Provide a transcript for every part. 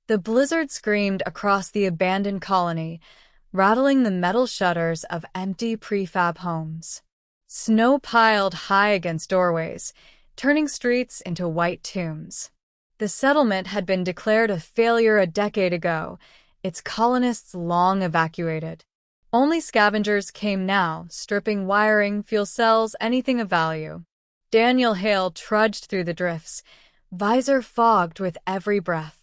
The blizzard screamed across the abandoned colony, rattling the metal shutters of empty prefab homes. Snow piled high against doorways, turning streets into white tombs. The settlement had been declared a failure a decade ago, its colonists long evacuated. Only scavengers came now, stripping wiring, fuel cells, anything of value. Daniel Hale trudged through the drifts, visor fogged with every breath.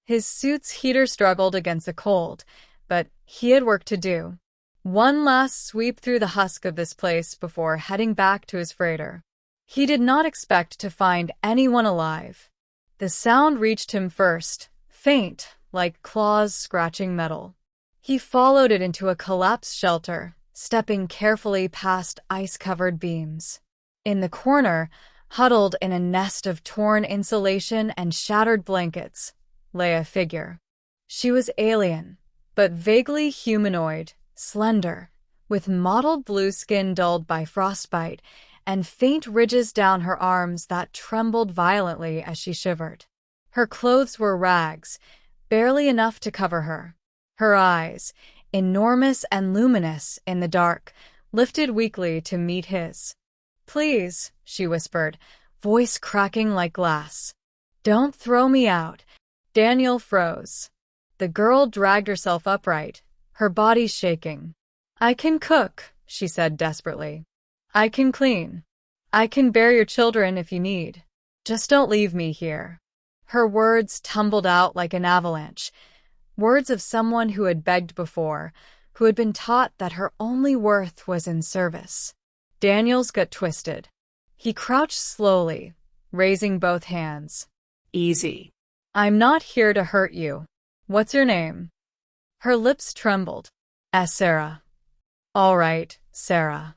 His suit's heater struggled against the cold, but he had work to do. One last sweep through the husk of this place before heading back to his freighter. He did not expect to find anyone alive. The sound reached him first, faint, like claws scratching metal. He followed it into a collapsed shelter, stepping carefully past ice-covered beams. In the corner, huddled in a nest of torn insulation and shattered blankets, lay a figure. She was alien, but vaguely humanoid, slender, with mottled blue skin dulled by frostbite and faint ridges down her arms that trembled violently as she shivered. Her clothes were rags, barely enough to cover her. Her eyes, enormous and luminous in the dark, lifted weakly to meet his. "Please," she whispered, voice cracking like glass. "Don't throw me out." Daniel froze. The girl dragged herself upright, her body shaking. "I can cook," she said desperately. "I can clean. I can bear your children if you need. Just don't leave me here." Her words tumbled out like an avalanche, words of someone who had begged before, who had been taught that her only worth was in service. Daniel's gut twisted. He crouched slowly, raising both hands. "Easy. I'm not here to hurt you. What's your name?" Her lips trembled. Sarah." "All right, Sarah."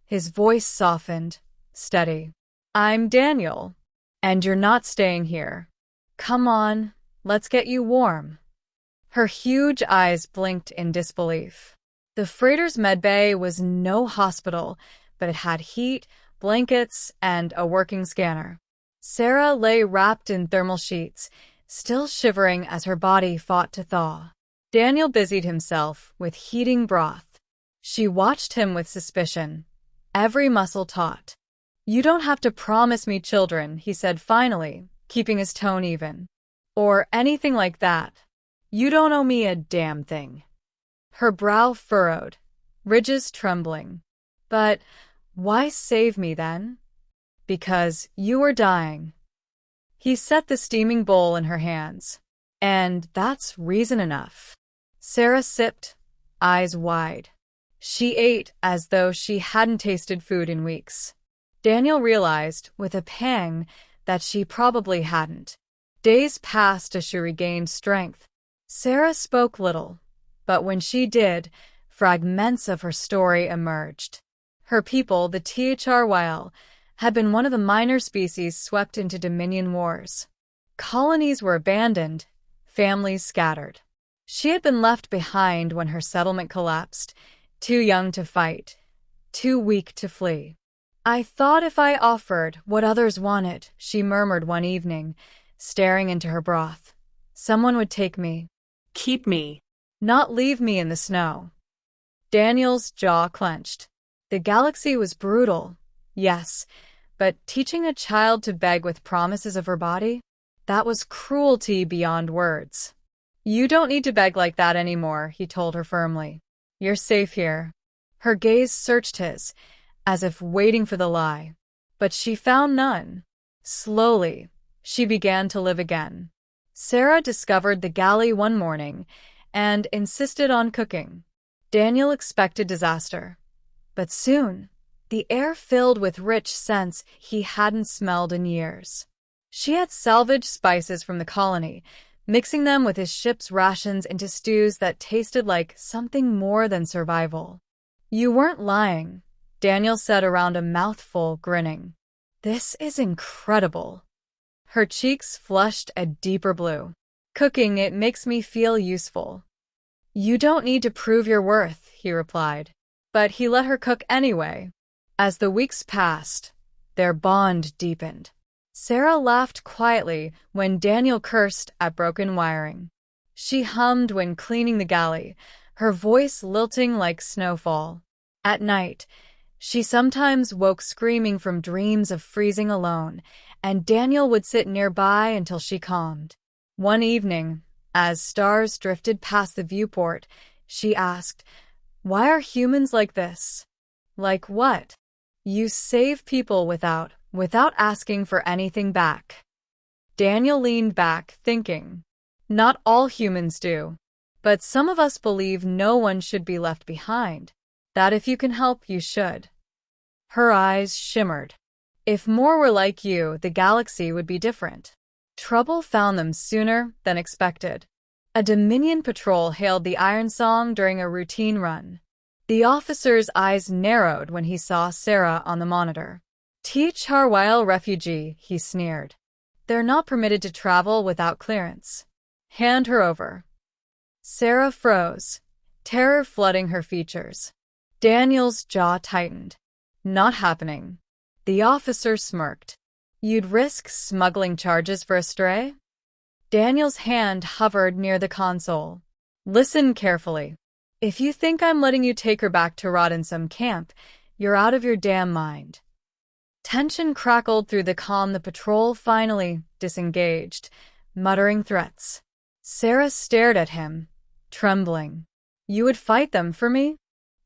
His voice softened, steady. "I'm Daniel, and you're not staying here. Come on, let's get you warm." Her huge eyes blinked in disbelief. The freighter's medbay was no hospital, but it had heat, blankets, and a working scanner. Sarah lay wrapped in thermal sheets, still shivering as her body fought to thaw. Daniel busied himself with heating broth. She watched him with suspicion, every muscle taut. "You don't have to promise me children," he said finally, keeping his tone even. "Or anything like that. You don't owe me a damn thing." Her brow furrowed, ridges trembling. "But why save me then?" "Because you were dying." He set the steaming bowl in her hands. "And that's reason enough." Sarah sipped, eyes wide. She ate as though she hadn't tasted food in weeks. Daniel realized, with a pang, that she probably hadn't. Days passed as she regained strength. Sarah spoke little, but when she did, fragments of her story emerged. Her people, the THRYL, had been one of the minor species swept into Dominion wars. Colonies were abandoned, families scattered. She had been left behind when her settlement collapsed, too young to fight, too weak to flee. "I thought if I offered what others wanted," she murmured one evening, staring into her broth, "someone would take me. Keep me. Not leave me in the snow." Daniel's jaw clenched. The galaxy was brutal, yes, but teaching a child to beg with promises of her body? That was cruelty beyond words. "You don't need to beg like that anymore," he told her firmly. "You're safe here." Her gaze searched his, as if waiting for the lie. But she found none. Slowly, she began to live again. Sarah discovered the galley one morning and insisted on cooking. Daniel expected disaster. But soon, the air filled with rich scents he hadn't smelled in years. She had salvaged spices from the colony, mixing them with his ship's rations into stews that tasted like something more than survival. "You weren't lying," Daniel said around a mouthful, grinning. "This is incredible." Her cheeks flushed a deeper blue. "Cooking, it makes me feel useful." "You don't need to prove your worth," he replied. But he let her cook anyway. As the weeks passed, their bond deepened. Sarah laughed quietly when Daniel cursed at broken wiring. She hummed when cleaning the galley, her voice lilting like snowfall. At night, she sometimes woke screaming from dreams of freezing alone, and Daniel would sit nearby until she calmed. One evening, as stars drifted past the viewport, she asked, "Why are humans like this?" "Like what?" "You save people without asking for anything back." Daniel leaned back, thinking. Not all humans do. But some of us believe no one should be left behind. That if you can help, you should. Her eyes shimmered. If more were like you, the galaxy would be different. Trouble found them sooner than expected. A Dominion patrol hailed the Iron Song during a routine run. The officer's eyes narrowed when he saw Sarah on the monitor. Charwile refugee, he sneered. They're not permitted to travel without clearance. Hand her over. Sarah froze, terror flooding her features. Daniel's jaw tightened. Not happening. The officer smirked. You'd risk smuggling charges for a stray? Daniel's hand hovered near the console. Listen carefully. If you think I'm letting you take her back to rot in some camp, you're out of your damn mind. Tension crackled through the calm. The patrol finally disengaged, muttering threats. Sarah stared at him, trembling. You would fight them for me?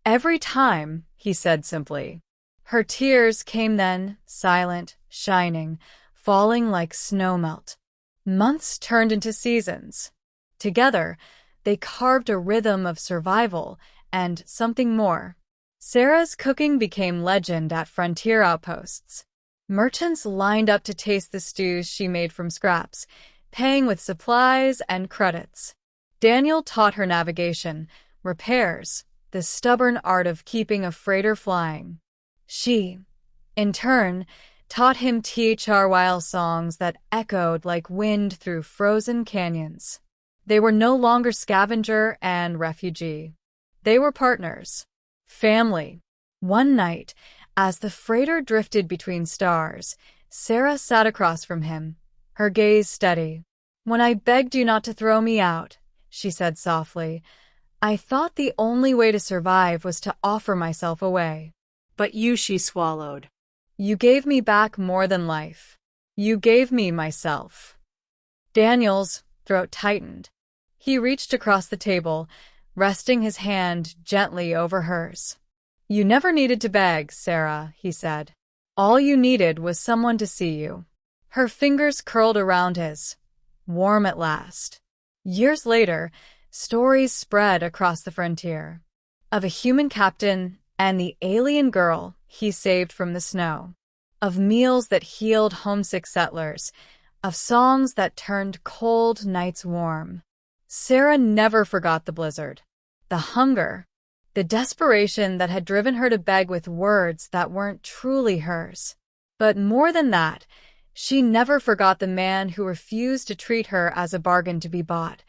Every time, he said simply. Her tears came then, silent, shining, falling like snowmelt. Months turned into seasons. Together, they carved a rhythm of survival and something more. Sarah's cooking became legend at frontier outposts. Merchants lined up to taste the stews she made from scraps, paying with supplies and credits. Daniel taught her navigation, repairs, the stubborn art of keeping a freighter flying. She, in turn, taught him While songs that echoed like wind through frozen canyons. They were no longer scavenger and refugee. They were partners. Family. One night, as the freighter drifted between stars, Sarah sat across from him, her gaze steady. When I begged you not to throw me out, she said softly, I thought the only way to survive was to offer myself away. But you, she swallowed. You gave me back more than life. You gave me myself. Daniel's throat tightened. He reached across the table, resting his hand gently over hers. You never needed to beg, Sarah, he said. All you needed was someone to see you. Her fingers curled around his, warm at last. Years later, stories spread across the frontier of a human captain and the alien girl he saved from the snow, of meals that healed homesick settlers, of songs that turned cold nights warm. Sarah never forgot the blizzard, the hunger, the desperation that had driven her to beg with words that weren't truly hers. But more than that, she never forgot the man who refused to treat her as a bargain to be bought,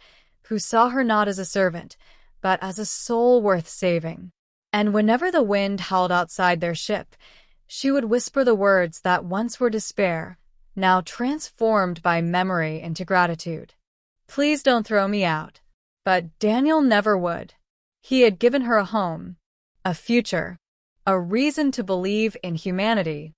who saw her not as a servant, but as a soul worth saving. And whenever the wind howled outside their ship, she would whisper the words that once were despair, now transformed by memory into gratitude. Please don't throw me out. But Daniel never would. He had given her a home, a future, a reason to believe in humanity.